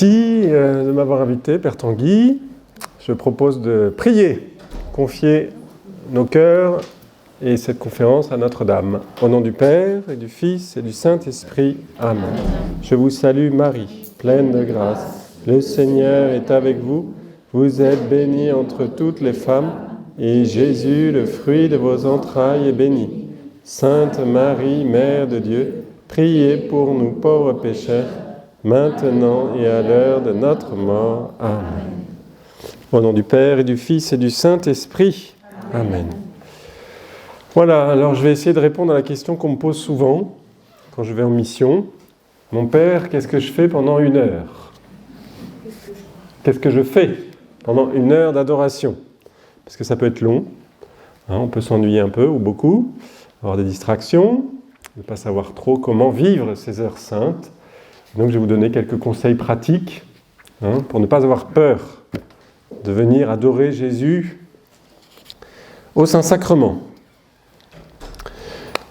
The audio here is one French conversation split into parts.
Merci de m'avoir invité, Père Tanguy. Je propose de prier, confier nos cœurs et cette conférence à Notre-Dame. Au nom du Père et du Fils et du Saint-Esprit. Amen. Je vous salue Marie, pleine de grâce. Le Seigneur est avec vous. Vous êtes bénie entre toutes les femmes et Jésus, le fruit de vos entrailles, est béni. Sainte Marie, Mère de Dieu, priez pour nous pauvres pécheurs, maintenant et à l'heure de notre mort. Amen. Au nom du Père et du Fils et du Saint-Esprit. Amen. Voilà, alors je vais essayer de répondre à la question qu'on me pose souvent quand je vais en mission. Mon Père, qu'est-ce que je fais pendant 1 heure ? Qu'est-ce que je fais pendant 1 heure d'adoration ? Parce que ça peut être long, on peut s'ennuyer un peu ou beaucoup, avoir des distractions, ne pas savoir trop comment vivre ces heures saintes. Donc je vais vous donner quelques conseils pratiques pour ne pas avoir peur de venir adorer Jésus au Saint-Sacrement.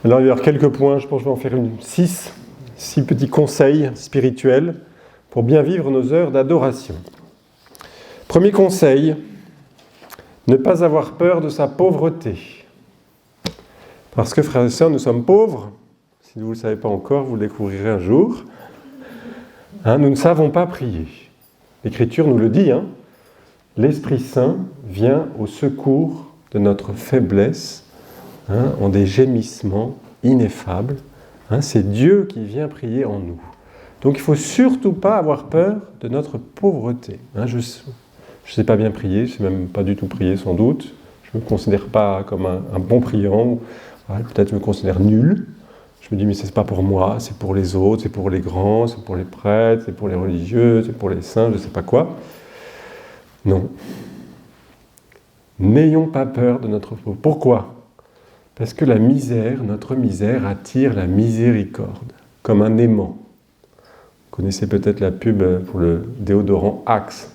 Alors il y a quelques points, je pense que je vais en faire 6 petits conseils spirituels pour bien vivre nos heures d'adoration. Premier conseil, ne pas avoir peur de sa pauvreté. Parce que frères et sœurs, nous sommes pauvres. Si vous ne le savez pas encore, vous le découvrirez un jour. Nous ne savons pas prier. L'Écriture nous le dit. L'Esprit Saint vient au secours de notre faiblesse, en des gémissements ineffables. C'est Dieu qui vient prier en nous. Donc il ne faut surtout pas avoir peur de notre pauvreté. Je ne sais pas bien prier, je ne sais même pas du tout prier sans doute. Je ne me considère pas comme un bon priant. Peut-être je me considère nul. Je me dis, mais ce n'est pas pour moi, c'est pour les autres, c'est pour les grands, c'est pour les prêtres, c'est pour les religieux, c'est pour les saints, je ne sais pas quoi. Non. N'ayons pas peur de notre pauvreté. Pourquoi ? Parce que la misère, notre misère, attire la miséricorde, comme un aimant. Vous connaissez peut-être la pub pour le déodorant Axe.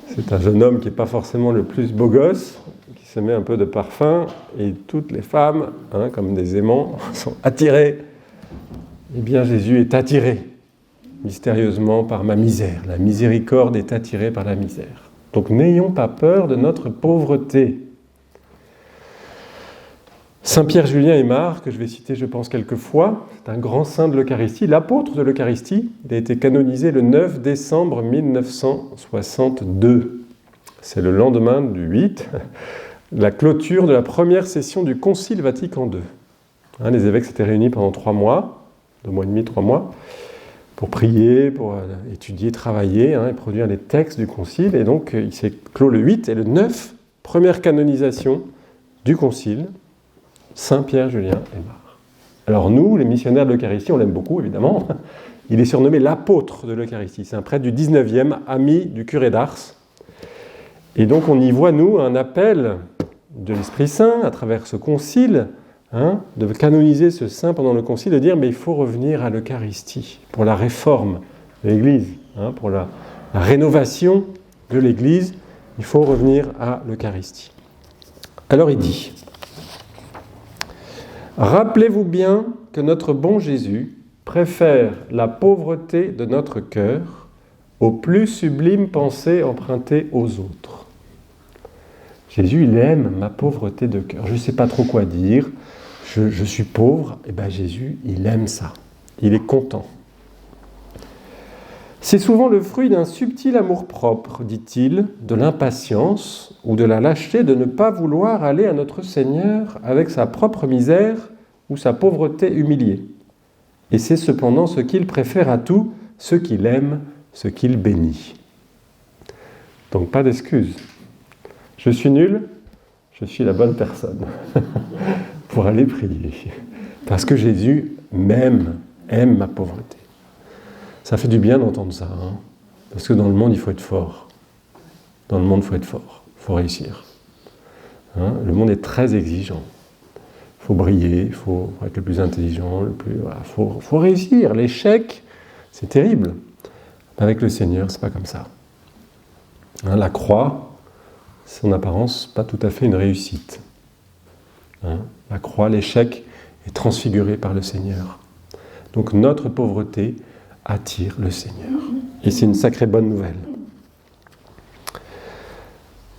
C'est un jeune homme qui n'est pas forcément le plus beau gosse, qui se met un peu de parfum, et toutes les femmes, comme des aimants, sont attirées. Eh bien, Jésus est attiré mystérieusement par ma misère. La miséricorde est attirée par la misère. Donc, n'ayons pas peur de notre pauvreté. Saint Pierre Julien Aymar, que je vais citer, je pense, quelques fois, c'est un grand saint de l'Eucharistie, l'apôtre de l'Eucharistie. Il a été canonisé le 9 décembre 1962. C'est le lendemain du 8, la clôture de la première session du Concile Vatican II. Les évêques s'étaient réunis pendant 3 mois, 2 mois et demi, 3 mois, pour prier, pour étudier, travailler, et produire les textes du Concile. Et donc, il s'est clos le 8 et le 9, première canonisation du Concile, Saint Pierre Julien Aymar. Alors nous, les missionnaires de l'Eucharistie, on l'aime beaucoup, évidemment. Il est surnommé l'apôtre de l'Eucharistie. C'est un prêtre du 19e, ami du curé d'Ars. Et donc on y voit, nous, un appel de l'Esprit Saint, à travers ce concile, de canoniser ce saint pendant le concile, de dire, mais il faut revenir à l'Eucharistie, pour la réforme de l'Église, pour la rénovation de l'Église, il faut revenir à l'Eucharistie. Alors il dit, rappelez-vous bien que notre bon Jésus préfère la pauvreté de notre cœur aux plus sublimes pensées empruntées aux autres. Jésus, il aime ma pauvreté de cœur. Je ne sais pas trop quoi dire, je suis pauvre, et bien Jésus, il aime ça. Il est content. C'est souvent le fruit d'un subtil amour-propre, dit-il, de l'impatience ou de la lâcheté de ne pas vouloir aller à notre Seigneur avec sa propre misère ou sa pauvreté humiliée. Et c'est cependant ce qu'il préfère à tout, ce qu'il aime, ce qu'il bénit. Donc pas d'excuses. Je suis nul, je suis la bonne personne pour aller prier. Parce que Jésus aime ma pauvreté. Ça fait du bien d'entendre ça, parce que dans le monde, il faut être fort. Dans le monde, il faut être fort, il faut réussir. Le monde est très exigeant. Il faut briller, il faut être le plus intelligent, faut réussir. L'échec, c'est terrible. Avec le Seigneur, c'est pas comme ça. La croix, c'est en apparence pas tout à fait une réussite. La croix, l'échec est transfiguré par le Seigneur. Donc notre pauvreté attire le Seigneur. Et c'est une sacrée bonne nouvelle.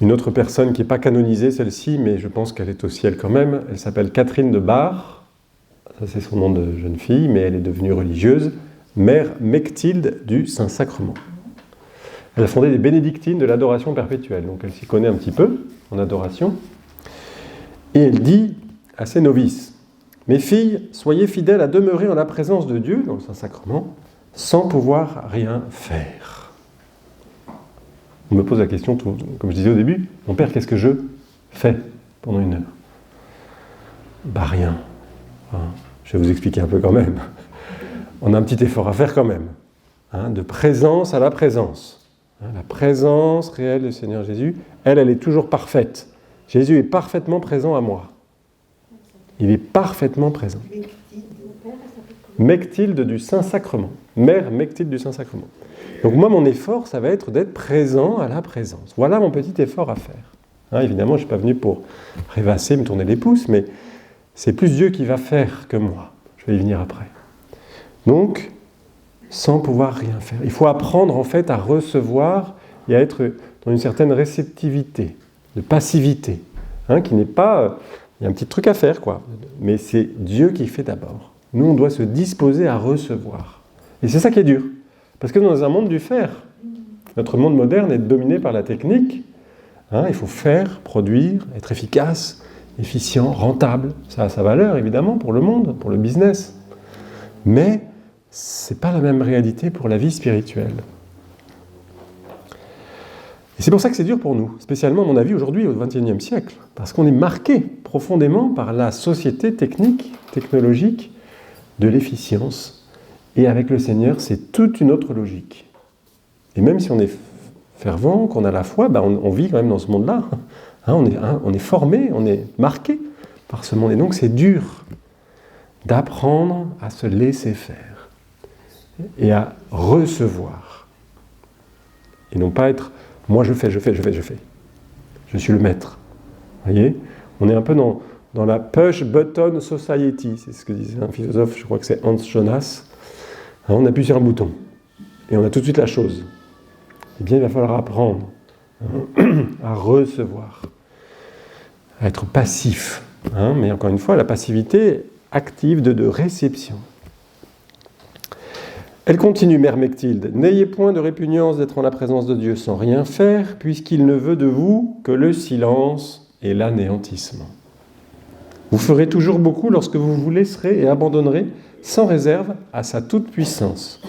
Une autre personne qui n'est pas canonisée, celle-ci, mais je pense qu'elle est au ciel quand même, elle s'appelle Catherine de Bar. Ça, c'est son nom de jeune fille, mais elle est devenue religieuse. Mère Mechtilde du Saint-Sacrement. Elle a fondé les bénédictines de l'adoration perpétuelle, donc elle s'y connaît un petit peu en adoration. Et elle dit à ses novices, « Mes filles, soyez fidèles à demeurer en la présence de Dieu, dans le Saint-Sacrement, sans pouvoir rien faire. » On me pose la question, comme je disais au début, « Mon père, qu'est-ce que je fais pendant une heure ?» Bah rien. Je vais vous expliquer un peu quand même. On a un petit effort à faire quand même, de présence à la présence. La présence réelle du Seigneur Jésus, elle est toujours parfaite. Jésus est parfaitement présent à moi. Il est parfaitement présent. Mechtilde du Saint-Sacrement. Mère Mechtilde du Saint-Sacrement. Donc moi, mon effort, ça va être d'être présent à la présence. Voilà mon petit effort à faire. Évidemment, je ne suis pas venu pour rêvasser, me tourner les pouces, mais c'est plus Dieu qui va faire que moi. Je vais y venir après. Donc, sans pouvoir rien faire. Il faut apprendre en fait à recevoir et à être dans une certaine réceptivité, de passivité, qui n'est pas... il y a un petit truc à faire, quoi. Mais c'est Dieu qui fait d'abord. Nous, on doit se disposer à recevoir. Et c'est ça qui est dur. Parce que dans un monde du faire, notre monde moderne est dominé par la technique. Il faut faire, produire, être efficace, efficient, rentable. Ça a sa valeur, évidemment, pour le monde, pour le business. Mais ce n'est pas la même réalité pour la vie spirituelle. Et c'est pour ça que c'est dur pour nous, spécialement, à mon avis, aujourd'hui, au XXIe siècle, parce qu'on est marqué profondément par la société technique, technologique, de l'efficience. Et avec le Seigneur, c'est toute une autre logique. Et même si on est fervent, qu'on a la foi, on vit quand même dans ce monde-là. On est formé, on est marqué par ce monde. Et donc c'est dur d'apprendre à se laisser faire et à recevoir. Et non pas être « moi je fais. Je suis le maître ». Vous voyez ? On est un peu dans la push-button society. C'est ce que disait un philosophe, je crois que c'est Hans Jonas. On appuie sur un bouton et on a tout de suite la chose. Eh bien, il va falloir apprendre à recevoir, à être passif. Mais encore une fois, la passivité active de réception. Elle continue, Mère Mechtilde. « N'ayez point de répugnance d'être en la présence de Dieu sans rien faire, puisqu'il ne veut de vous que le silence et l'anéantissement. Vous ferez toujours beaucoup lorsque vous vous laisserez et abandonnerez sans réserve à sa toute-puissance.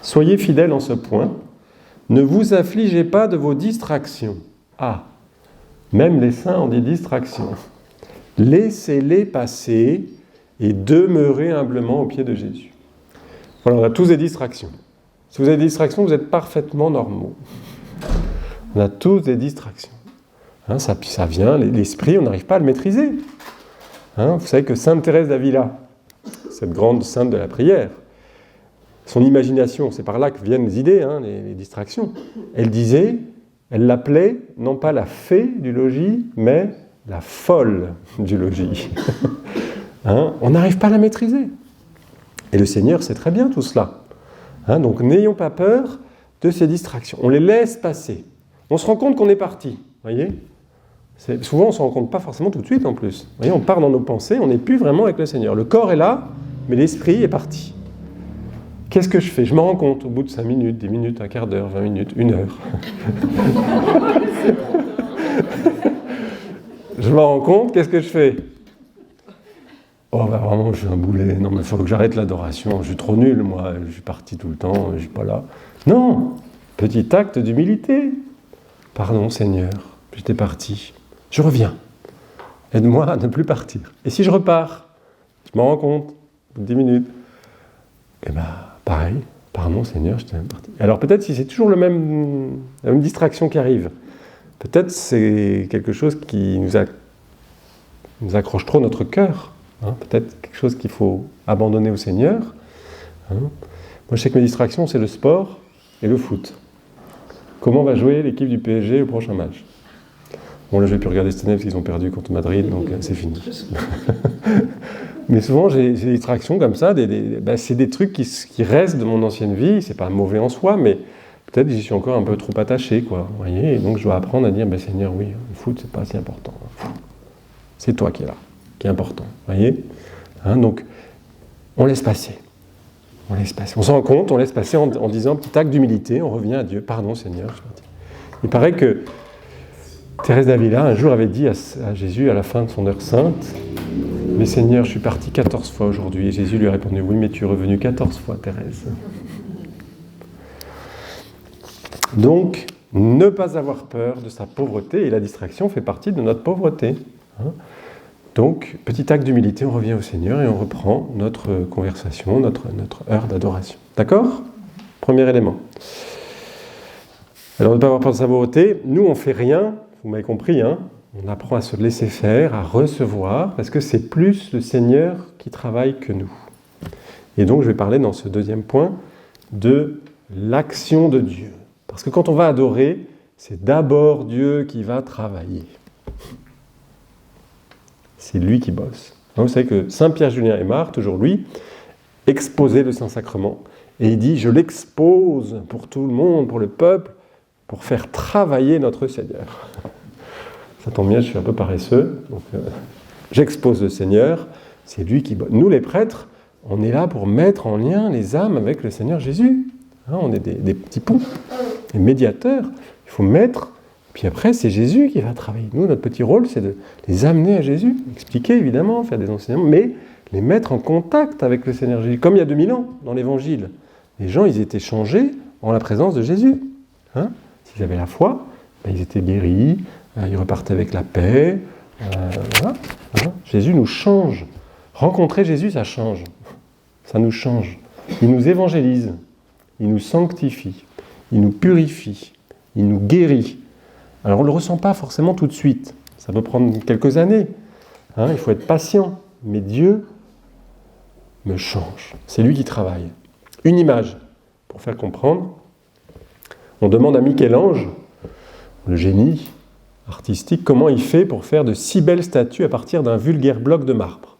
Soyez fidèles en ce point. Ne vous affligez pas de vos distractions. » Même les saints ont des distractions. « Laissez-les passer et demeurez humblement au pied de Jésus. » Voilà, on a tous des distractions. Si vous avez des distractions, vous êtes parfaitement normaux. On a tous des distractions. Ça vient, l'esprit, on n'arrive pas à le maîtriser. Vous savez que Sainte Thérèse d'Avila, cette grande sainte de la prière, son imagination, c'est par là que viennent les idées, les distractions. Elle l'appelait non pas la fée du logis, mais la folle du logis. On n'arrive pas à la maîtriser. Et le Seigneur sait très bien tout cela. Donc n'ayons pas peur de ces distractions. On les laisse passer. On se rend compte qu'on est parti. Voyez ? Souvent, on ne se rend compte pas forcément tout de suite en plus. Vous voyez, on part dans nos pensées, on n'est plus vraiment avec le Seigneur. Le corps est là, mais l'esprit est parti. Qu'est-ce que je fais ? Je me rends compte au bout de 5 minutes, 10 minutes, un quart d'heure, 20 minutes, 1 heure. Je me rends compte, qu'est-ce que je fais ? Vraiment, je suis un boulet. Non, mais il faut que j'arrête l'adoration. Je suis trop nul, moi. Je suis parti tout le temps, je ne suis pas là. Non ! Petit acte d'humilité. Pardon, Seigneur, j'étais parti. Je reviens. Aide-moi à ne plus partir. Et si je repars, je me rends compte, au bout de 10 minutes, pareil, pardon Seigneur, j'étais même parti. Alors peut-être si c'est toujours la même distraction qui arrive, peut-être c'est quelque chose qui nous accroche trop notre cœur. Peut-être quelque chose qu'il faut abandonner au Seigneur. Moi je sais que mes distractions, c'est le sport et le foot. Comment va jouer l'équipe du PSG au prochain match ? Bon, là, je ne vais plus regarder cette année parce qu'ils ont perdu contre Madrid, donc c'est fini. Mais souvent, j'ai des distractions comme ça, c'est des trucs qui restent de mon ancienne vie, c'est pas mauvais en soi, mais peut-être j'y suis encore un peu trop attaché, quoi. Vous voyez, et donc je dois apprendre à dire, Seigneur, oui, le foot, c'est pas si important. C'est toi qui es là, qui est important. Vous voyez, donc, on laisse passer. On laisse passer. On s'en rend compte, on laisse passer en disant petit acte d'humilité, on revient à Dieu. Pardon, Seigneur. Il paraît que Thérèse d'Avila, un jour, avait dit à Jésus, à la fin de son heure sainte, mais Seigneur, je suis parti 14 fois aujourd'hui. Et Jésus lui a répondu, oui, mais tu es revenu 14 fois, Thérèse. Donc, ne pas avoir peur de sa pauvreté, et la distraction fait partie de notre pauvreté. Donc, petit acte d'humilité, on revient au Seigneur et on reprend notre conversation, notre heure d'adoration. D'accord ? Premier élément. Alors, ne pas avoir peur de sa pauvreté, nous, on ne fait rien, vous m'avez compris, on apprend à se laisser faire, à recevoir, parce que c'est plus le Seigneur qui travaille que nous. Et donc, je vais parler dans ce deuxième point de l'action de Dieu. Parce que quand on va adorer, c'est d'abord Dieu qui va travailler. C'est lui qui bosse. Donc, vous savez que Saint Pierre Julien Aymar, toujours lui, exposait le Saint-Sacrement. Et il dit, je l'expose pour tout le monde, pour le peuple, pour faire travailler notre Seigneur. Ça tombe bien, je suis un peu paresseux. Donc, j'expose le Seigneur, c'est lui qui bosse. Nous, les prêtres, on est là pour mettre en lien les âmes avec le Seigneur Jésus. On est des petits ponts, des médiateurs. Il faut mettre... Puis après, c'est Jésus qui va travailler. Nous, notre petit rôle, c'est de les amener à Jésus, expliquer évidemment, faire des enseignements, mais les mettre en contact avec le Seigneur Jésus. Comme il y a 2000 ans, dans l'Évangile. Les gens, ils étaient changés en la présence de Jésus. S'ils avaient la foi, ils étaient guéris, ils repartaient avec la paix. Voilà. Jésus nous change. Rencontrer Jésus, ça change. Ça nous change. Il nous évangélise. Il nous sanctifie. Il nous purifie. Il nous guérit. Alors on ne le ressent pas forcément tout de suite, ça peut prendre quelques années, il faut être patient, mais Dieu me change, c'est lui qui travaille. Une image, pour faire comprendre, on demande à Michel-Ange, le génie artistique, comment il fait pour faire de si belles statues à partir d'un vulgaire bloc de marbre.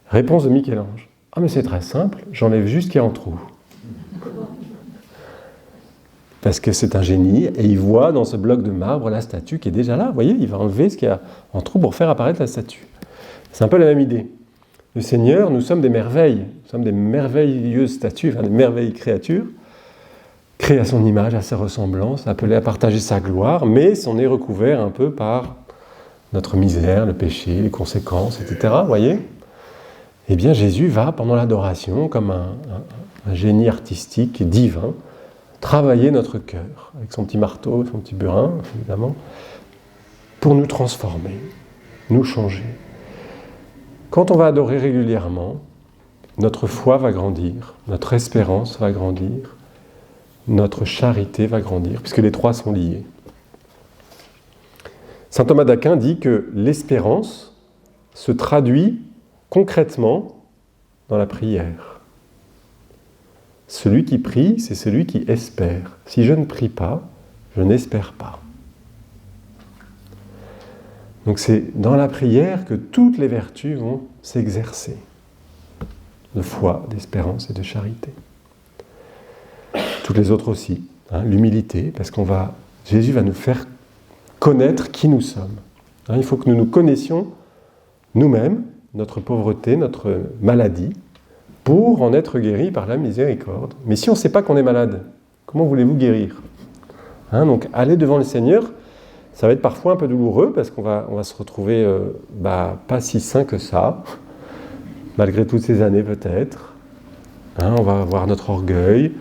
Réponse de Michel-Ange, mais c'est très simple, j'enlève juste ce qu'il y a en trou. Parce que c'est un génie, et il voit dans ce bloc de marbre la statue qui est déjà là. Vous voyez, il va enlever ce qu'il y a en trou pour faire apparaître la statue. C'est un peu la même idée. Le Seigneur, nous sommes des merveilles. Nous sommes des merveilleuses statues, des merveilleuses créatures, créées à son image, à sa ressemblance, appelées à partager sa gloire, mais on est recouvert un peu par notre misère, le péché, les conséquences, etc. Vous voyez ? Eh bien, Jésus va, pendant l'adoration, comme un génie artistique divin, travailler notre cœur, avec son petit marteau, son petit burin, évidemment, pour nous transformer, nous changer. Quand on va adorer régulièrement, notre foi va grandir, notre espérance va grandir, notre charité va grandir, puisque les trois sont liés. Saint Thomas d'Aquin dit que l'espérance se traduit concrètement dans la prière. Celui qui prie, c'est celui qui espère. Si je ne prie pas, je n'espère pas. Donc c'est dans la prière que toutes les vertus vont s'exercer. De foi, d'espérance et de charité. Toutes les autres aussi. L'humilité, parce Jésus va nous faire connaître qui nous sommes. Il faut que nous nous connaissions nous-mêmes, notre pauvreté, notre maladie, pour en être guéri par la miséricorde. Mais si on ne sait pas qu'on est malade, comment voulez-vous guérir ? Donc aller devant le Seigneur, ça va être parfois un peu douloureux, parce qu'on va se retrouver pas si sain que ça, malgré toutes ces années peut-être. On va avoir notre orgueil,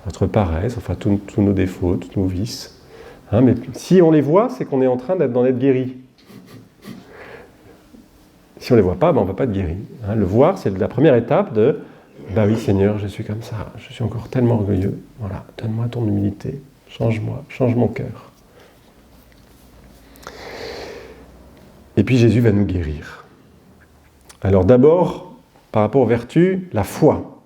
notre paresse, enfin tous nos défauts, tous nos vices. Mais si on les voit, c'est qu'on est en train d'en être guéri. Si on ne les voit pas, on ne va pas être guéri. Le voir, c'est la première étape de oui Seigneur, je suis comme ça, je suis encore tellement orgueilleux. Voilà, donne-moi ton humilité, change-moi, change mon cœur. Et puis Jésus va nous guérir. Alors d'abord, par rapport aux vertus, la foi.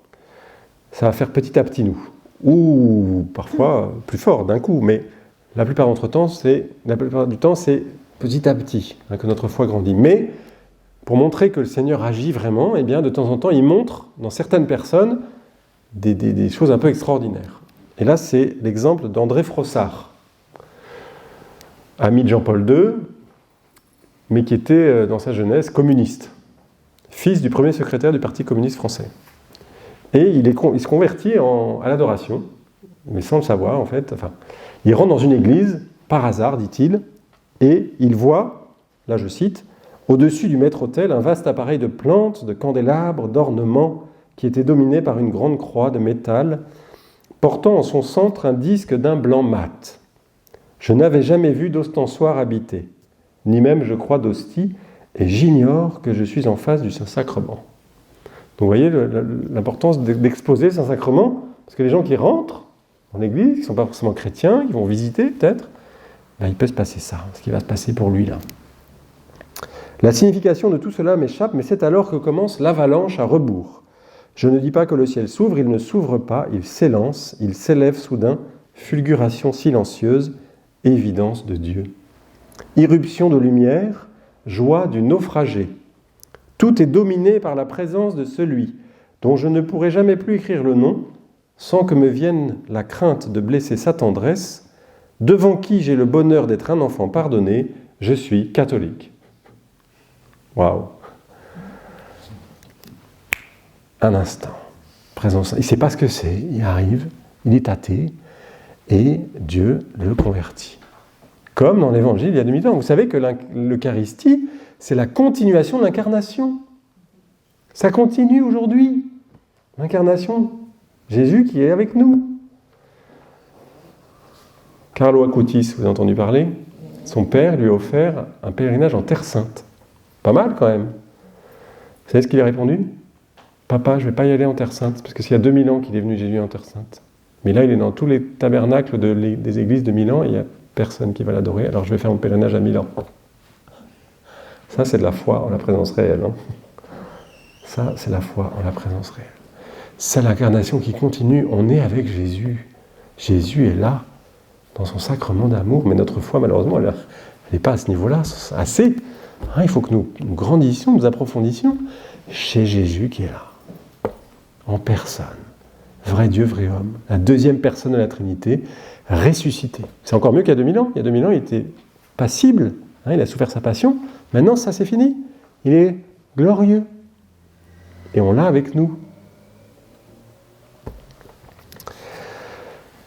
Ça va faire petit à petit nous. Ou parfois plus fort d'un coup, mais la plupart du temps, c'est petit à petit que notre foi grandit. Mais pour montrer que le Seigneur agit vraiment, eh bien, de temps en temps, il montre dans certaines personnes des choses un peu extraordinaires. Et là, c'est l'exemple d'André Frossard, ami de Jean-Paul II, mais qui était, dans sa jeunesse, communiste, fils du premier secrétaire du Parti communiste français. Et il se convertit à l'adoration, mais sans le savoir, en fait. Enfin, il rentre dans une église, par hasard, dit-il, et il voit, là je cite, « Au-dessus du maître-autel, un vaste appareil de plantes, de candélabres, d'ornements, qui était dominé par une grande croix de métal, portant en son centre un disque d'un blanc mat. Je n'avais jamais vu d'ostensoir habité, ni même, je crois, d'hostie, et j'ignore que je suis en face du Saint-Sacrement. » Donc vous voyez l'importance d'exposer le Saint-Sacrement, parce que les gens qui rentrent dans l'église, qui ne sont pas forcément chrétiens, qui vont visiter peut-être, ben, il peut se passer ça, ce qui va se passer pour lui là. La signification de tout cela m'échappe, mais c'est alors que commence l'avalanche à rebours. Je ne dis pas que le ciel s'ouvre, il ne s'ouvre pas, il s'élance, il s'élève soudain, fulguration silencieuse, évidence de Dieu. Irruption de lumière, joie du naufragé. Tout est dominé par la présence de celui dont je ne pourrai jamais plus écrire le nom, sans que me vienne la crainte de blesser sa tendresse, devant qui j'ai le bonheur d'être un enfant pardonné, je suis catholique. Waouh! Un instant, présence. Il ne sait pas ce que c'est, il arrive, il est athée, et Dieu le convertit. Comme dans l'Évangile il y a 2000 ans. Vous savez que l'Eucharistie, c'est la continuation de l'incarnation. Ça continue aujourd'hui, l'incarnation. Jésus qui est avec nous. Carlo Acutis, vous avez entendu parler? Son père lui a offert un pèlerinage en Terre Sainte. Pas mal quand même. Vous savez ce qu'il a répondu? Papa, je ne vais pas y aller en Terre Sainte, parce que s'il y a 2000 ans qu'il est venu Jésus en Terre Sainte. Mais là, il est dans tous les tabernacles des églises de Milan, et il n'y a personne qui va l'adorer, alors je vais faire mon pèlerinage à Milan. Ça, c'est de la foi en la présence réelle. Hein. Ça, c'est la foi en la présence réelle. C'est l'incarnation qui continue. On est avec Jésus. Jésus est là, dans son sacrement d'amour, mais notre foi, malheureusement, elle n'est pas à ce niveau-là, assez. Hein, il faut que nous grandissions, nous approfondissions chez Jésus qui est là, en personne. Vrai Dieu, vrai homme. La deuxième personne de la Trinité, ressuscité. C'est encore mieux qu'il y a 2000 ans. Il y a 2000 ans, il était passible. Hein, il a souffert sa passion. Maintenant, ça, c'est fini. Il est glorieux. Et on l'a avec nous.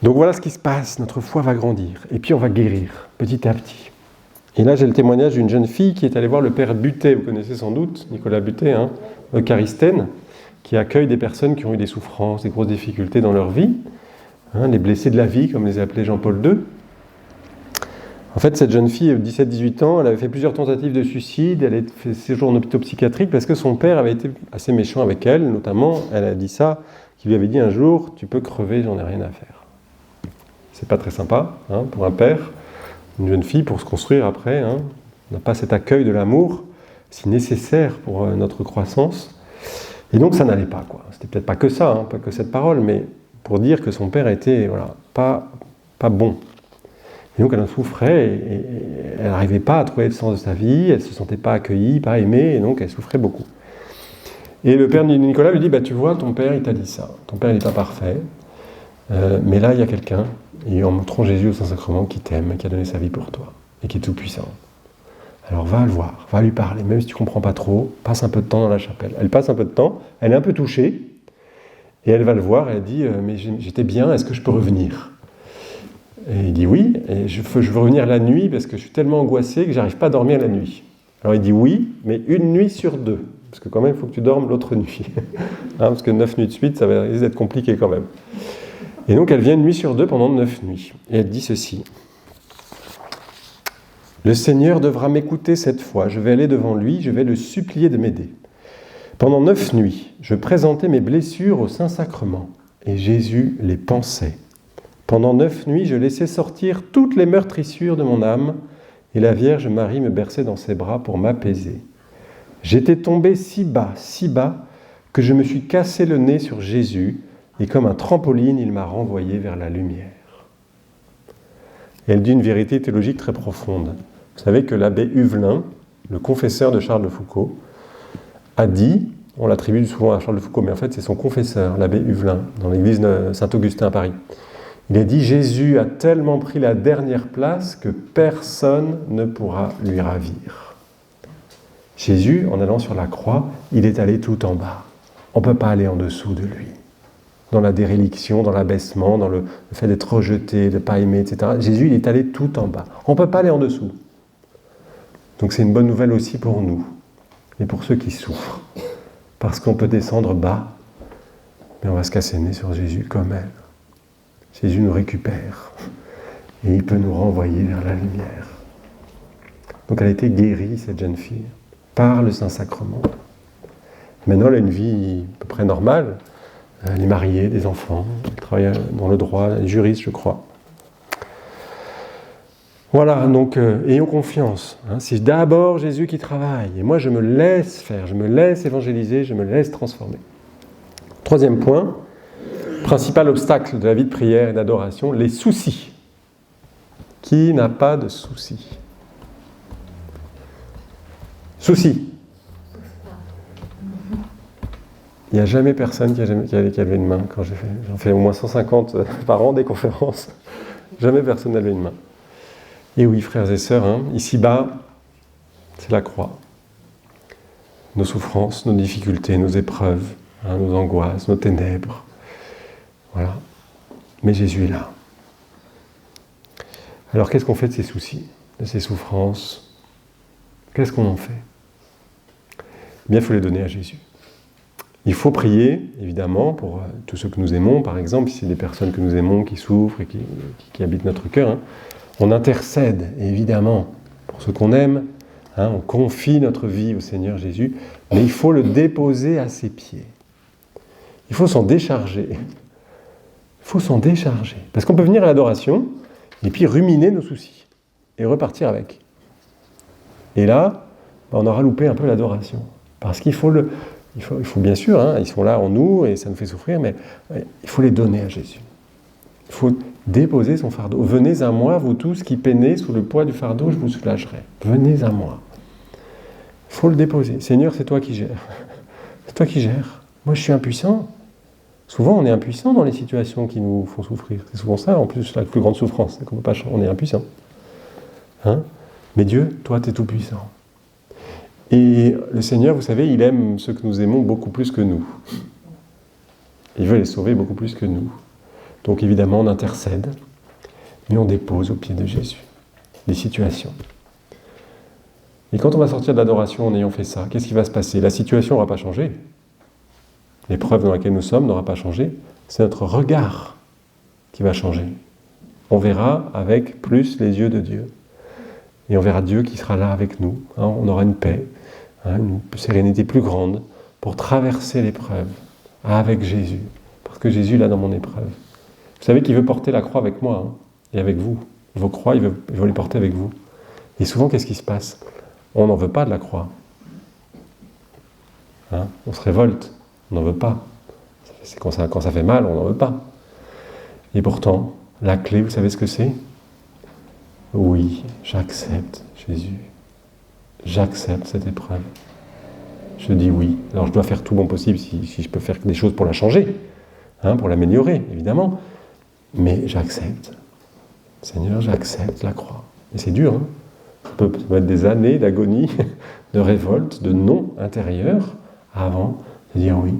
Donc voilà ce qui se passe. Notre foi va grandir. Et puis on va guérir, petit à petit. Et là, j'ai le témoignage d'une jeune fille qui est allée voir le père Butet. Vous connaissez sans doute Nicolas Butet, hein, eucharistène, qui accueille des personnes qui ont eu des souffrances, des grosses difficultés dans leur vie. Hein, les blessés de la vie, comme les appelait Jean-Paul II. En fait, cette jeune fille, 17-18 ans, elle avait fait plusieurs tentatives de suicide, elle a fait séjour en hôpital psychiatrique parce que son père avait été assez méchant avec elle, notamment, elle a dit ça, qu'il lui avait dit un jour, tu peux crever, j'en ai rien à faire. C'est pas très sympa, hein, pour un père, une jeune fille, pour se construire après, hein, on n'a pas cet accueil de l'amour, si nécessaire pour notre croissance. Et donc ça n'allait pas, quoi. C'était peut-être pas que ça, hein, pas que cette parole, mais pour dire que son père était pas bon. Et donc elle en souffrait, et elle n'arrivait pas à trouver le sens de sa vie, elle ne se sentait pas accueillie, pas aimée, et donc elle souffrait beaucoup. Et le père Nicolas lui dit, tu vois, ton père il t'a dit ça, ton père il n'est pas parfait, mais là il y a quelqu'un, et en montrant Jésus au Saint-Sacrement, qui t'aime, qui a donné sa vie pour toi, et qui est tout puissant. Alors va le voir, va lui parler, même si tu ne comprends pas trop, passe un peu de temps dans la chapelle. Elle passe un peu de temps, elle est un peu touchée, et elle va le voir, et elle dit, mais j'étais bien, est-ce que je peux revenir ? Et il dit oui, et je veux revenir la nuit parce que je suis tellement angoissé que j'arrive pas à dormir la nuit. Alors il dit oui, mais une nuit sur 2, parce que quand même il faut que tu dormes l'autre nuit. Hein, parce que 9 nuits de suite, ça va risque d'être compliqué quand même. Et donc elle vient une nuit sur 2 pendant 9 nuits. Et elle dit ceci. Le Seigneur devra m'écouter cette fois, je vais aller devant lui, je vais le supplier de m'aider. Pendant 9 nuits, je présentais mes blessures au Saint-Sacrement, et Jésus les pansait. Pendant 9 nuits, je laissais sortir toutes les meurtrissures de mon âme, et la Vierge Marie me berçait dans ses bras pour m'apaiser. J'étais tombé si bas, que je me suis cassé le nez sur Jésus, et comme un trampoline, il m'a renvoyé vers la lumière. Et elle dit une vérité théologique très profonde. Vous savez que l'abbé Huvelin, le confesseur de Charles de Foucauld, a dit, on l'attribue souvent à Charles de Foucault, mais en fait c'est son confesseur, l'abbé Huvelin, dans l'église de Saint-Augustin à Paris. Il a dit « Jésus a tellement pris la dernière place que personne ne pourra lui ravir. » Jésus, en allant sur la croix, il est allé tout en bas. On ne peut pas aller en dessous de lui. Dans la déréliction, dans l'abaissement, dans le fait d'être rejeté, de ne pas aimer, etc. Jésus, il est allé tout en bas. On ne peut pas aller en dessous. Donc c'est une bonne nouvelle aussi pour nous, et pour ceux qui souffrent. Parce qu'on peut descendre bas, mais on va se casser le nez sur Jésus comme elle. Jésus nous récupère, et il peut nous renvoyer vers la lumière. Donc elle a été guérie, cette jeune fille, par le Saint-Sacrement. Maintenant, elle a une vie à peu près normale. Elle est mariée, des enfants, elle travaille dans le droit, elle est juriste, je crois. Voilà, donc ayons confiance. C'est d'abord Jésus qui travaille. Et moi, je me laisse faire, je me laisse évangéliser, je me laisse transformer. Troisième point, principal obstacle de la vie de prière et d'adoration, les soucis. Qui n'a pas de soucis? Soucis. Il n'y a jamais personne qui a levé une main quand j'en fais au moins 150 par an des conférences. Jamais personne n'a levé une main. Et oui, frères et sœurs, ici-bas, c'est la croix. Nos souffrances, nos difficultés, nos épreuves, nos angoisses, nos ténèbres. Voilà. Mais Jésus est là. Alors qu'est-ce qu'on fait de ces soucis, de ces souffrances? Qu'est-ce qu'on en fait? Eh bien, il faut les donner à Jésus. Il faut prier, évidemment, pour tous ceux que nous aimons, par exemple, si c'est des personnes que nous aimons, qui souffrent et qui habitent notre cœur. On intercède, évidemment, pour ceux qu'on aime. On confie notre vie au Seigneur Jésus, mais il faut le déposer à ses pieds. Il faut s'en décharger. Il faut s'en décharger. Parce qu'on peut venir à l'adoration, et puis ruminer nos soucis, et repartir avec. Et là, on aura loupé un peu l'adoration. Parce qu'il faut il faut bien sûr, ils sont là en nous et ça nous fait souffrir, mais il faut les donner à Jésus. Il faut déposer son fardeau. Venez à moi, vous tous qui peinez sous le poids du fardeau, je vous soulagerai. Venez à moi. Il faut le déposer. Seigneur, c'est toi qui gères. C'est toi qui gères. Moi, je suis impuissant. Souvent, on est impuissant dans les situations qui nous font souffrir. C'est souvent ça, en plus, la plus grande souffrance. C'est qu'on peut pas, on est impuissant. Mais Dieu, toi, tu es tout puissant. Et le Seigneur, vous savez, il aime ceux que nous aimons beaucoup plus que nous. Il veut les sauver beaucoup plus que nous. Donc évidemment, on intercède, mais on dépose au pied de Jésus les situations. Et quand on va sortir de l'adoration en ayant fait ça, qu'est-ce qui va se passer? La situation n'aura pas changé. L'épreuve dans laquelle nous sommes n'aura pas changé. C'est notre regard qui va changer. On verra avec plus les yeux de Dieu. Et on verra Dieu qui sera là avec nous. On aura une paix, une sérénité plus grande pour traverser l'épreuve avec Jésus. Parce que Jésus est là dans mon épreuve. Vous savez qu'il veut porter la croix avec moi et avec vous. Vos croix, il veut les porter avec vous. Et souvent, qu'est-ce qui se passe? On n'en veut pas de la croix. On se révolte. On n'en veut pas. C'est quand ça fait mal, on n'en veut pas. Et pourtant, la clé, vous savez ce que c'est? Oui, j'accepte Jésus. J'accepte cette épreuve. Je dis oui. Alors je dois faire tout mon possible si je peux faire des choses pour la changer, pour l'améliorer, évidemment. Mais j'accepte. Seigneur, j'accepte la croix. Et c'est dur, Ça peut être des années d'agonie, de révolte, de non intérieur, avant de dire oui.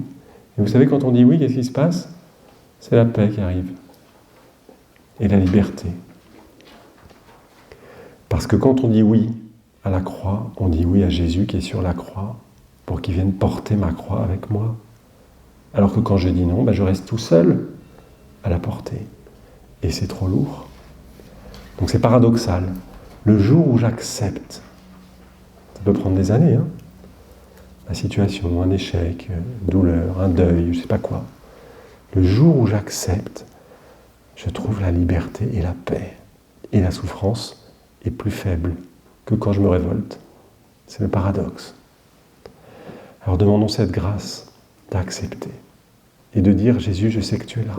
Et vous savez, quand on dit oui, qu'est-ce qui se passe? C'est la paix qui arrive. Et la liberté. Parce que quand on dit oui à la croix, on dit oui à Jésus qui est sur la croix, pour qu'il vienne porter ma croix avec moi. Alors que quand je dis non, je reste tout seul à la porter. Et c'est trop lourd. Donc c'est paradoxal. Le jour où j'accepte, ça peut prendre des années, la situation, un échec, une douleur, un deuil, je ne sais pas quoi. Le jour où j'accepte, je trouve la liberté et la paix. Et la souffrance est plus faible que quand je me révolte. C'est le paradoxe. Alors demandons cette grâce d'accepter et de dire « Jésus, je sais que tu es là ».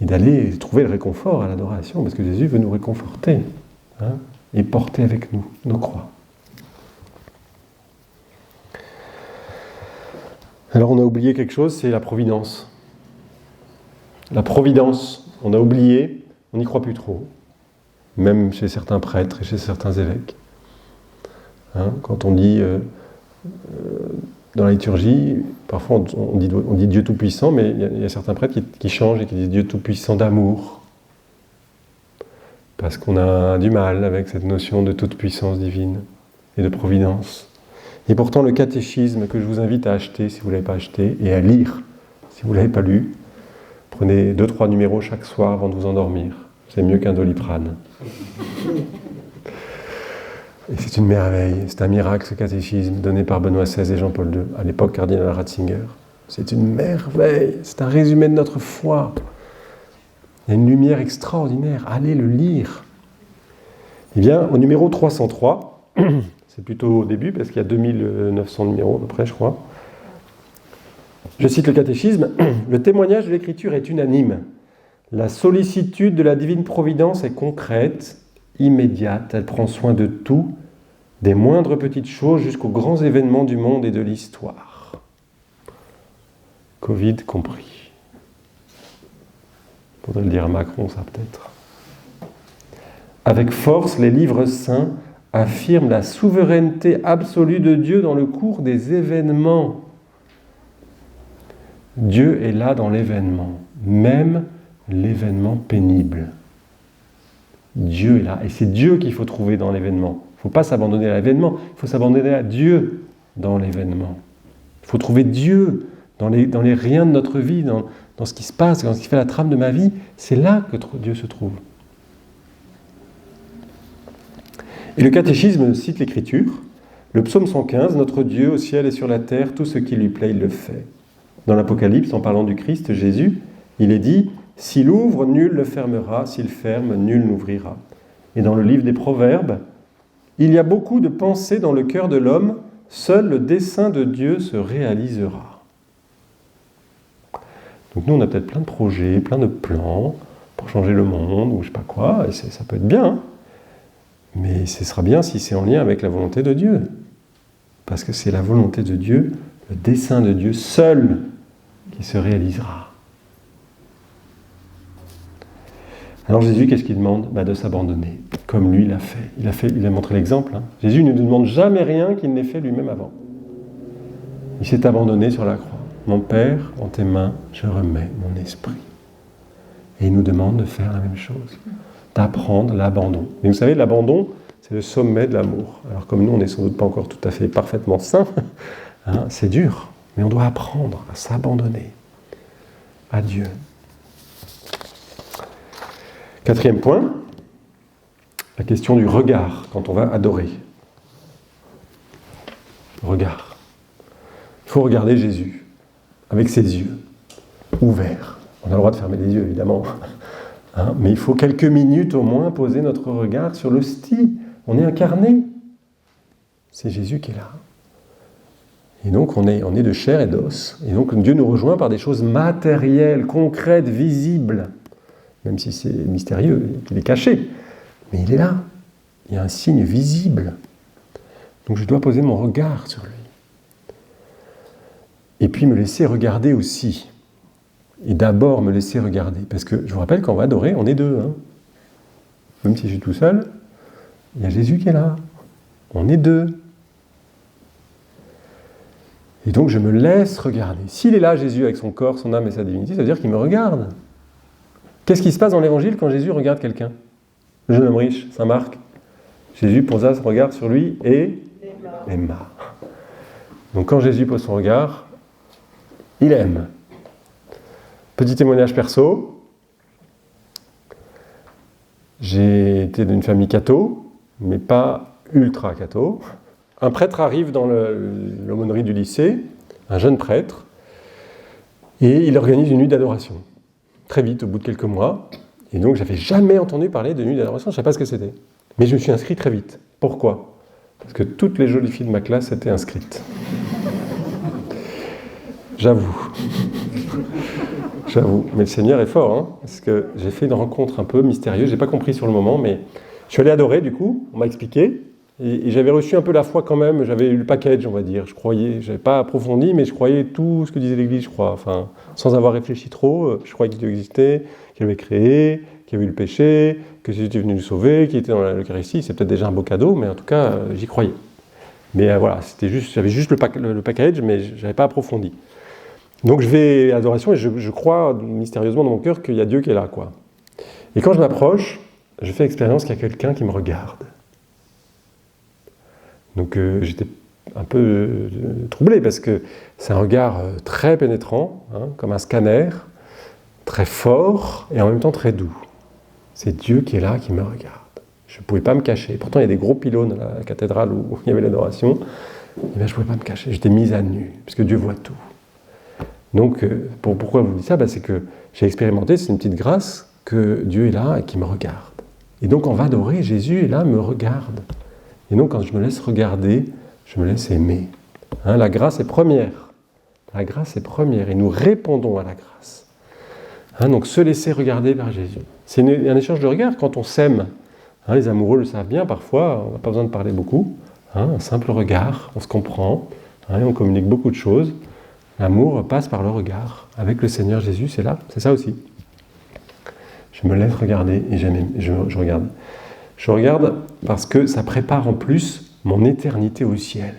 Et d'aller trouver le réconfort à l'adoration, parce que Jésus veut nous réconforter et porter avec nous nos croix. Alors on a oublié quelque chose, c'est la providence. La providence, on a oublié, on n'y croit plus trop. Même chez certains prêtres et chez certains évêques. Quand on dit dans la liturgie, parfois on dit Dieu Tout-Puissant, mais il y a certains prêtres qui changent et qui disent Dieu Tout-Puissant d'amour. Parce qu'on a du mal avec cette notion de toute puissance divine et de providence. Et pourtant, le catéchisme que je vous invite à acheter, si vous ne l'avez pas acheté, et à lire, si vous ne l'avez pas lu, prenez 2-3 numéros chaque soir avant de vous endormir. C'est mieux qu'un Doliprane. Et c'est une merveille, c'est un miracle ce catéchisme donné par Benoît XVI et Jean-Paul II, à l'époque cardinal Ratzinger. C'est une merveille, c'est un résumé de notre foi. Il y a une lumière extraordinaire, allez le lire. Eh bien, au numéro 303, c'est plutôt au début parce qu'il y a 2900 numéros à peu près, je crois. Je cite le catéchisme, « Le témoignage de l'Écriture est unanime. La sollicitude de la divine providence est concrète, immédiate, elle prend soin de tout, des moindres petites choses jusqu'aux grands événements du monde et de l'histoire. » Covid compris. Faudrait le dire à Macron, ça peut-être. Avec force, les livres saints affirment la souveraineté absolue de Dieu dans le cours des événements. Dieu est là dans l'événement, même l'événement pénible. Dieu est là, et c'est Dieu qu'il faut trouver dans l'événement. Il ne faut pas s'abandonner à l'événement, il faut s'abandonner à Dieu dans l'événement. Il faut trouver Dieu dans les riens de notre vie, dans ce qui se passe, dans ce qui fait la trame de ma vie. C'est là que Dieu se trouve. Et le catéchisme cite l'Écriture. Le psaume 115, « Notre Dieu au ciel et sur la terre, tout ce qui lui plaît, il le fait. » Dans l'Apocalypse, en parlant du Christ, Jésus, il est dit « S'il ouvre, nul le fermera, s'il ferme, nul n'ouvrira. » Et dans le livre des Proverbes, « Il y a beaucoup de pensées dans le cœur de l'homme, seul le dessein de Dieu se réalisera. » Donc nous, on a peut-être plein de projets, plein de plans pour changer le monde, ou je ne sais pas quoi, et ça peut être bien, hein. Mais ce sera bien si c'est en lien avec la volonté de Dieu. Parce que c'est la volonté de Dieu, le dessein de Dieu seul qui se réalisera. Alors Jésus, qu'est-ce qu'il demande ? De s'abandonner, comme lui l'a fait. Il a montré l'exemple. Hein. Jésus ne nous demande jamais rien qu'il n'ait fait lui-même avant. Il s'est abandonné sur la croix. Mon Père, en tes mains, je remets mon esprit. Et il nous demande de faire la même chose, d'apprendre l'abandon. Mais vous savez, l'abandon, c'est le sommet de l'amour. Alors comme nous, on n'est sans doute pas encore tout à fait parfaitement saints, hein, c'est dur, mais on doit apprendre à s'abandonner à Dieu. 4e point, la question du regard quand on va adorer. Regard. Il faut regarder Jésus avec ses yeux ouverts. On a le droit de fermer les yeux, évidemment. Hein, mais il faut quelques minutes au moins poser notre regard sur l'hostie. On est incarné. C'est Jésus qui est là. Et donc on est de chair et d'os. Et donc Dieu nous rejoint par des choses matérielles, concrètes, visibles. Même si c'est mystérieux, qu'il est caché. Mais il est là. Il y a un signe visible. Donc je dois poser mon regard sur lui. Et puis me laisser regarder aussi. Et d'abord me laisser regarder. Parce que je vous rappelle, quand on va adorer, on est deux. Hein. Même si je suis tout seul, il y a Jésus qui est là. On est deux. Et donc je me laisse regarder. S'il est là, Jésus, avec son corps, son âme et sa divinité, ça veut dire qu'il me regarde. Qu'est-ce qui se passe dans l'Évangile quand Jésus regarde quelqu'un ? Le jeune homme riche, Saint Marc. Jésus posa son regard sur lui et aima. Donc quand Jésus pose son regard, il aime. Petit témoignage perso. J'ai été d'une famille catho, mais pas ultra catho. Un prêtre arrive dans l'aumônerie du lycée, un jeune prêtre, et il organise une nuit d'adoration. Très vite, au bout de quelques mois. Et donc, j'avais jamais entendu parler de nuit d'adoration, je ne savais pas ce que c'était. Mais je me suis inscrit très vite. Pourquoi ? Parce que toutes les jolies filles de ma classe étaient inscrites. J'avoue. Mais le Seigneur est fort, hein, parce que j'ai fait une rencontre un peu mystérieuse, j'ai pas compris sur le moment, mais je suis allé adorer du coup, on m'a expliqué, Et j'avais reçu un peu la foi quand même, j'avais eu le package, on va dire. Je croyais, je n'avais pas approfondi, mais je croyais tout ce que disait l'Église, je crois. Enfin, sans avoir réfléchi trop, je croyais que Dieu existait, qu'il avait créé, qu'il y avait eu le péché, que Jésus était venu nous sauver, qu'il était dans l'Eucharistie. C'est peut-être déjà un beau cadeau, mais en tout cas, j'y croyais. Mais voilà, j'avais juste le package, mais je n'avais pas approfondi. Donc je vais à l'adoration et je crois mystérieusement dans mon cœur qu'il y a Dieu qui est là, quoi. Et quand je m'approche, je fais l'expérience qu'il y a quelqu'un qui me regarde. Donc j'étais un peu troublé parce que c'est un regard très pénétrant, hein, comme un scanner, très fort et en même temps très doux. C'est Dieu qui est là, qui me regarde. Je ne pouvais pas me cacher. Pourtant, il y a des gros pylônes à la cathédrale où il y avait l'adoration. Et bien, je ne pouvais pas me cacher. J'étais mise à nu, parce que Dieu voit tout. Donc, pourquoi je vous dis ça ? C'est que j'ai expérimenté, c'est une petite grâce, que Dieu est là et qu'il me regarde. Et donc, on va adorer, Jésus est là, me regarde. Et donc, quand je me laisse regarder, je me laisse aimer. Hein, la grâce est première. La grâce est première et nous répondons à la grâce. Hein, donc, se laisser regarder par Jésus. C'est un échange de regard quand on s'aime. Hein, les amoureux le savent bien, parfois, on n'a pas besoin de parler beaucoup. Hein, un simple regard, on se comprend, hein, on communique beaucoup de choses. L'amour passe par le regard. Avec le Seigneur Jésus, c'est là, c'est ça aussi. Je me laisse regarder et je regarde. Je regarde parce que ça prépare en plus mon éternité au ciel.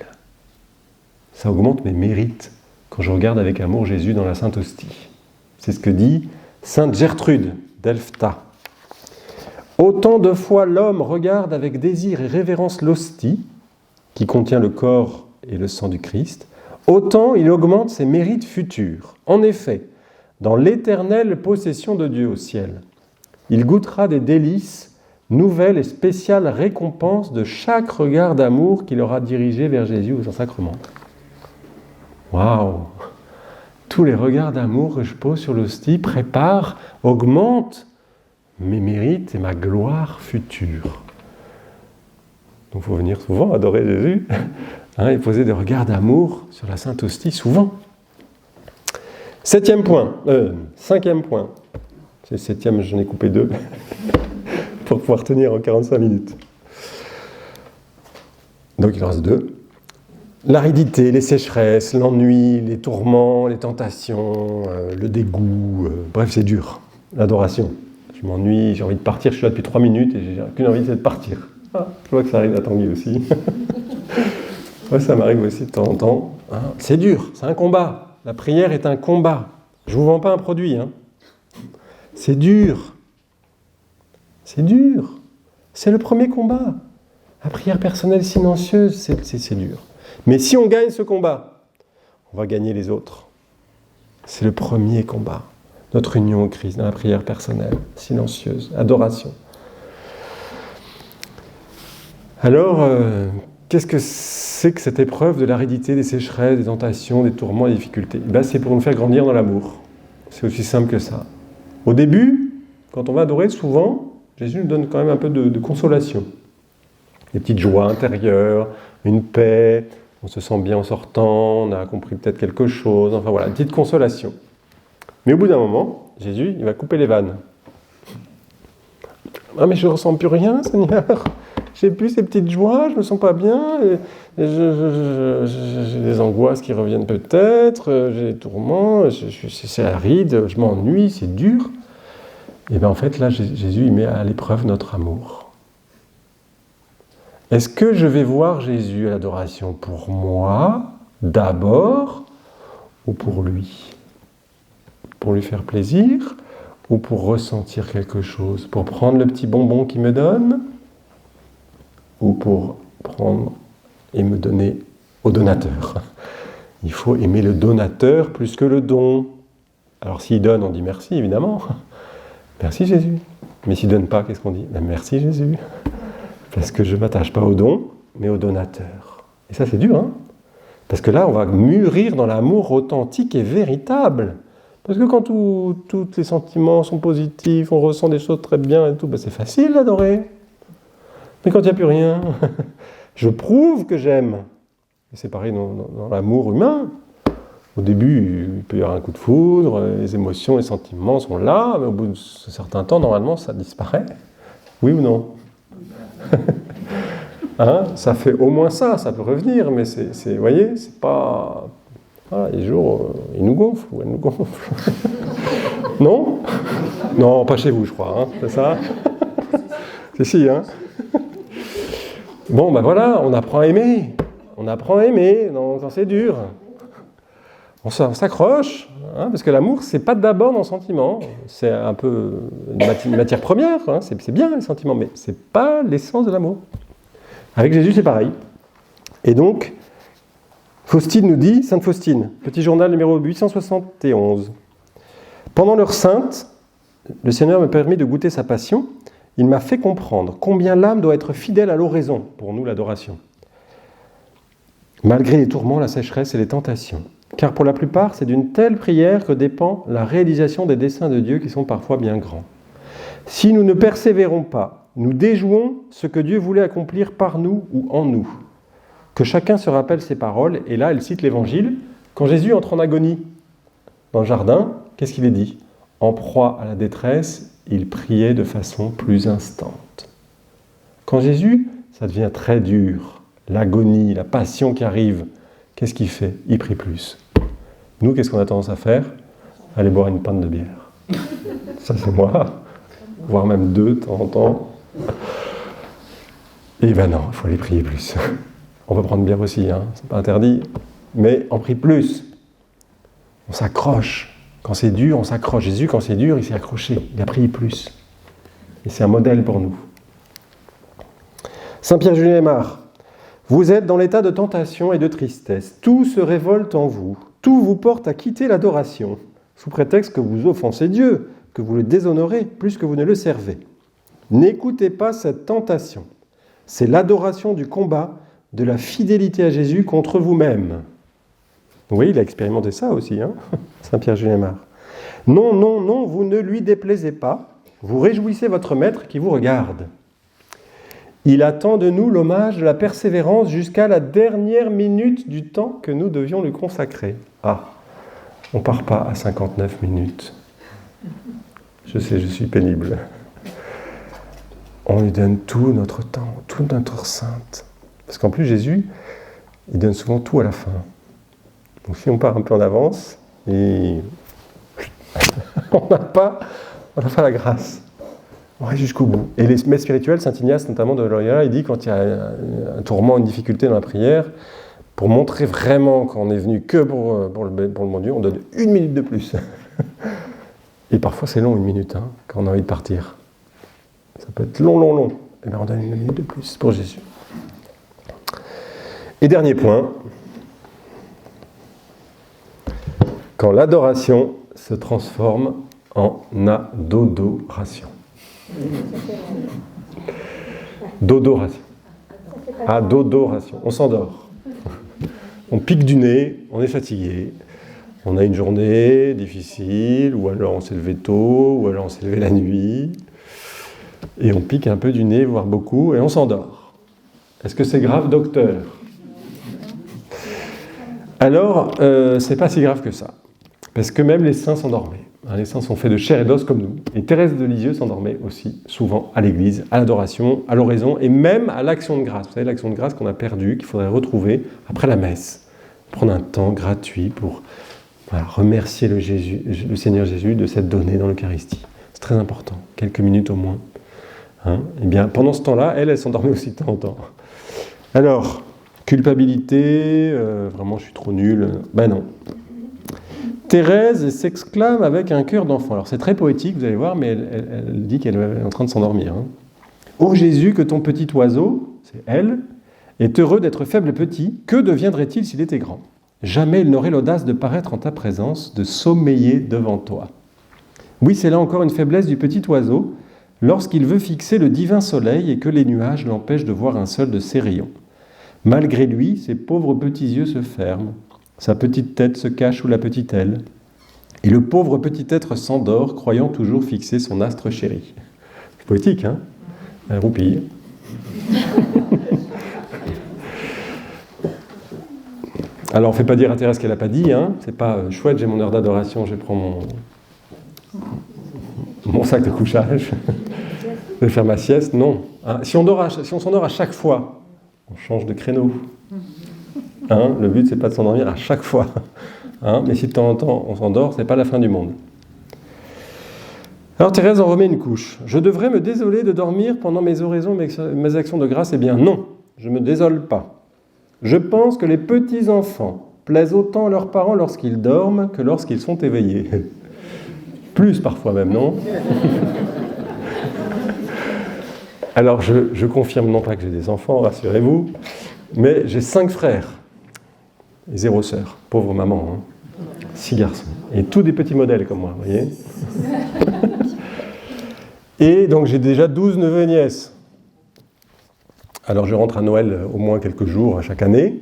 Ça augmente mes mérites quand je regarde avec amour Jésus dans la Sainte Hostie. C'est ce que dit Sainte Gertrude d'Elfta. Autant de fois l'homme regarde avec désir et révérence l'hostie, qui contient le corps et le sang du Christ, autant il augmente ses mérites futurs. En effet, dans l'éternelle possession de Dieu au ciel, il goûtera des délices, nouvelles et spéciales récompenses de chaque regard d'amour qu'il aura dirigé vers Jésus ou son sacrement. Waouh! Tous les regards d'amour que je pose sur l'hostie préparent, augmentent mes mérites et ma gloire future. Donc il faut venir souvent adorer Jésus, hein, et poser des regards d'amour sur la Sainte Hostie souvent. Cinquième point. C'est le septième, j'en ai coupé 2 pour pouvoir tenir en 45 minutes. Donc il en reste 2. L'aridité, les sécheresses, l'ennui, les tourments, les tentations, le dégoût, bref, c'est dur. L'adoration. Je m'ennuie, j'ai envie de partir, je suis là depuis 3 minutes et j'ai qu'une envie, c'est de partir. Ah, je vois que ça arrive à Tanguy aussi. Ouais, ça m'arrive aussi de temps en temps. Hein. C'est dur, c'est un combat. La prière est un combat. Je ne vous vends pas un produit. Hein. C'est dur. C'est dur. C'est le premier combat. La prière personnelle silencieuse, c'est dur. Mais si on gagne ce combat, on va gagner les autres. C'est le premier combat. Notre union au Christ dans la prière personnelle, silencieuse, adoration. Alors, qu'est-ce que c'est que cette épreuve de l'aridité, des sécheresses, des tentations, des tourments, des difficultés ? C'est pour nous faire grandir dans l'amour. C'est aussi simple que ça. Au début, quand on va adorer, souvent, Jésus nous donne quand même un peu de consolation. Des petites joies intérieures, une paix, on se sent bien en sortant, on a compris peut-être quelque chose, enfin voilà, une petite consolation. Mais au bout d'un moment, Jésus, il va couper les vannes. Ah mais je ne ressens plus rien, Seigneur. J'ai plus ces petites joies, je ne me sens pas bien, j'ai des angoisses qui reviennent peut-être, j'ai des tourments, c'est aride, je m'ennuie, c'est dur. Et bien en fait, là, Jésus, il met à l'épreuve notre amour. Est-ce que je vais voir Jésus à l'adoration pour moi, d'abord, ou pour lui ? Pour lui faire plaisir, ou pour ressentir quelque chose ? Pour prendre le petit bonbon qu'il me donne ? Ou pour prendre et me donner au donateur. Il faut aimer le donateur plus que le don. Alors s'il donne, on dit merci, évidemment. Merci Jésus. Mais s'il ne donne pas, qu'est-ce qu'on dit ? Merci Jésus. Parce que je ne m'attache pas au don, mais au donateur. Et ça, c'est dur, hein ? Parce que là, on va mûrir dans l'amour authentique et véritable. Parce que quand tous les sentiments sont positifs, on ressent des choses très bien et tout, c'est facile d'adorer. Mais quand il n'y a plus rien, je prouve que j'aime. Et c'est pareil dans l'amour humain. Au début, il peut y avoir un coup de foudre, les émotions, les sentiments sont là, mais au bout de certain temps, normalement, ça disparaît. Oui ou non ? Hein, ça fait au moins ça peut revenir, mais vous voyez, c'est pas... Voilà, les jours, ils nous gonflent ou elles nous gonflent. Non? Non, pas chez vous, je crois, hein, c'est ça? C'est si, hein? Bon, ben voilà, on apprend à aimer. On apprend à aimer quand c'est dur. On s'accroche, hein, parce que l'amour, c'est pas d'abord nos sentiments. C'est un peu une matière première, hein, c'est bien les sentiments, mais c'est pas l'essence de l'amour. Avec Jésus, c'est pareil. Et donc, Faustine nous dit, Sainte Faustine, petit journal numéro 871. Pendant l'heure sainte, le Seigneur me permet de goûter sa passion. Il m'a fait comprendre combien l'âme doit être fidèle à l'oraison, pour nous l'adoration, malgré les tourments, la sécheresse et les tentations. Car pour la plupart, c'est d'une telle prière que dépend la réalisation des desseins de Dieu qui sont parfois bien grands. Si nous ne persévérons pas, nous déjouons ce que Dieu voulait accomplir par nous ou en nous. Que chacun se rappelle ses paroles, et là, elle cite l'Évangile. Quand Jésus entre en agonie dans le jardin, qu'est-ce qu'il est dit ? En proie à la détresse, il priait de façon plus instante. Quand Jésus, ça devient très dur, l'agonie, la passion qui arrive, qu'est-ce qu'il fait ? Il prie plus. Nous, qu'est-ce qu'on a tendance à faire ? Aller boire une pinte de bière. Ça, c'est moi. Voire même 2 de temps en temps. Et ben non, il faut aller prier plus. On peut prendre bière aussi, hein, c'est pas interdit. Mais on prie plus. On s'accroche. Quand c'est dur, on s'accroche. Jésus, quand c'est dur, il s'est accroché. Il a prié plus. Et c'est un modèle pour nous. Saint Pierre Julien Aymar. Vous êtes dans l'état de tentation et de tristesse. Tout se révolte en vous. Tout vous porte à quitter l'adoration, sous prétexte que vous offensez Dieu, que vous le déshonorez plus que vous ne le servez. N'écoutez pas cette tentation. C'est l'adoration du combat, de la fidélité à Jésus contre vous-même. Oui, il a expérimenté ça aussi, hein, Saint Pierre Julien Aymar. Non, non, non, vous ne lui déplaisez pas. Vous réjouissez votre maître qui vous regarde. Il attend de nous l'hommage de la persévérance jusqu'à la dernière minute du temps que nous devions lui consacrer. Ah, on ne part pas à 59 minutes. Je sais, je suis pénible. On lui donne tout notre temps, toute notre sainte. Parce qu'en plus, Jésus, il donne souvent tout à la fin. Donc si on part un peu en avance, et on n'a pas la grâce. On reste jusqu'au bout. Et les maîtres spirituels, Saint Ignace notamment de Loyola, il dit quand il y a un tourment, une difficulté dans la prière, pour montrer vraiment qu'on est venu que pour le bon Dieu, on donne 1 minute de plus. Et parfois c'est long 1 minute, hein, quand on a envie de partir. Ça peut être long. Et bien on donne 1 minute de plus pour Jésus. Et dernier point, quand l'adoration se transforme en adodoration. Dodoration. Adodoration. On s'endort. On pique du nez, on est fatigué. On a une journée difficile, ou alors on s'est levé tôt, ou alors on s'est levé la nuit. Et on pique un peu du nez, voire beaucoup, et on s'endort. Est-ce que c'est grave, docteur ? Alors, c'est pas si grave que ça. Parce que même les saints s'endormaient. Les saints sont faits de chair et d'os comme nous. Et Thérèse de Lisieux s'endormait aussi, souvent, à l'église, à l'adoration, à l'oraison, et même à l'action de grâce. Vous savez, l'action de grâce qu'on a perdue, qu'il faudrait retrouver après la messe. Prendre un temps gratuit pour remercier le Seigneur Jésus de s'être donné dans l'Eucharistie. C'est très important, quelques minutes au moins. Hein, et bien, pendant ce temps-là, elle s'endormait aussi de temps en temps. Alors, culpabilité, vraiment je suis trop nul. Ben non. Thérèse s'exclame avec un cœur d'enfant. Alors c'est très poétique, vous allez voir, mais elle dit qu'elle est en train de s'endormir. Hein. Ô Jésus, que ton petit oiseau, c'est elle, est heureux d'être faible et petit, que deviendrait-il s'il était grand ? Jamais il n'aurait l'audace de paraître en ta présence, de sommeiller devant toi. Oui, c'est là encore une faiblesse du petit oiseau, lorsqu'il veut fixer le divin soleil et que les nuages l'empêchent de voir un seul de ses rayons. Malgré lui, ses pauvres petits yeux se ferment, sa petite tête se cache sous la petite aile, et le pauvre petit être s'endort, croyant toujours fixer son astre chéri. C'est poétique, hein ? Un roupille. Alors, on ne fait pas dire à Thérèse qu'elle n'a pas dit, hein ? C'est pas chouette, j'ai mon heure d'adoration, je prends mon sac de couchage, je vais faire ma sieste. Non. Hein ? Si on s'endort à chaque fois, on change de créneau. Hein, le but, c'est pas de s'endormir à chaque fois. Hein, mais si de temps en temps on s'endort, c'est pas la fin du monde. Alors Thérèse en remet une couche. Je devrais me désoler de dormir pendant mes oraisons, mes actions de grâce. Eh bien non, je ne me désole pas. Je pense que les petits-enfants plaisent autant à leurs parents lorsqu'ils dorment que lorsqu'ils sont éveillés. Plus parfois même, non? Alors je confirme non pas que j'ai des enfants, rassurez-vous, mais j'ai 5 frères et 0 sœur. Pauvre maman, hein. 6 garçons. Et tous des petits modèles comme moi, vous voyez. Et donc j'ai déjà 12 neveux et nièces. Alors je rentre à Noël au moins quelques jours chaque année.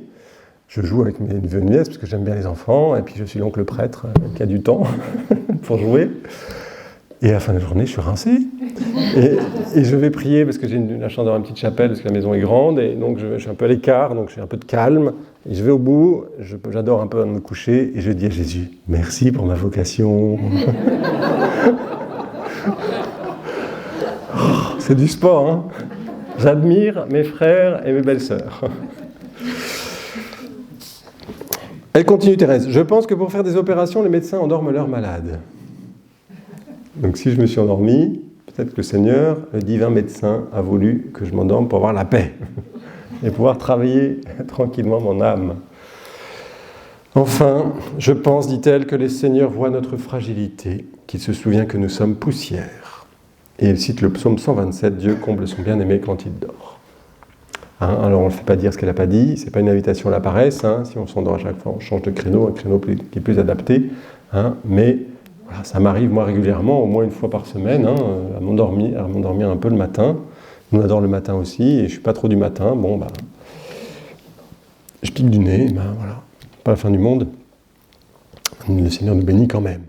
Je joue avec mes neveux et nièces parce que j'aime bien les enfants. Et puis je suis l'oncle prêtre qui a du temps pour jouer. Et à la fin de la journée, je suis rincé. Et je vais prier parce que j'ai la chance d'avoir une petite chapelle parce que la maison est grande. Et donc je suis un peu à l'écart, donc j'ai un peu de calme. Et je vais au bout, j'adore un peu me coucher. Et je dis à Jésus, merci pour ma vocation. C'est du sport, hein. J'admire mes frères et mes belles-sœurs. Elle continue, Thérèse. Je pense que pour faire des opérations, les médecins endorment leurs malades. Donc si je me suis endormi, peut-être que le Seigneur, le divin médecin, a voulu que je m'endorme pour avoir la paix et pouvoir travailler tranquillement mon âme. Enfin, je pense, dit-elle, que le Seigneur voit notre fragilité, qu'il se souvient que nous sommes poussière. Et elle cite le psaume 127, Dieu comble son bien-aimé quand il dort. Hein, alors on ne fait pas dire ce qu'elle n'a pas dit, c'est pas une invitation à la paresse, hein, si on s'endort à chaque fois, on change de créneau, un créneau qui est plus adapté, hein, mais voilà, ça m'arrive moi régulièrement, au moins une fois par semaine, hein, à m'endormir un peu le matin. Nous on adore le matin aussi, et je ne suis pas trop du matin, bon je pique du nez, voilà, pas la fin du monde, le Seigneur nous bénit quand même.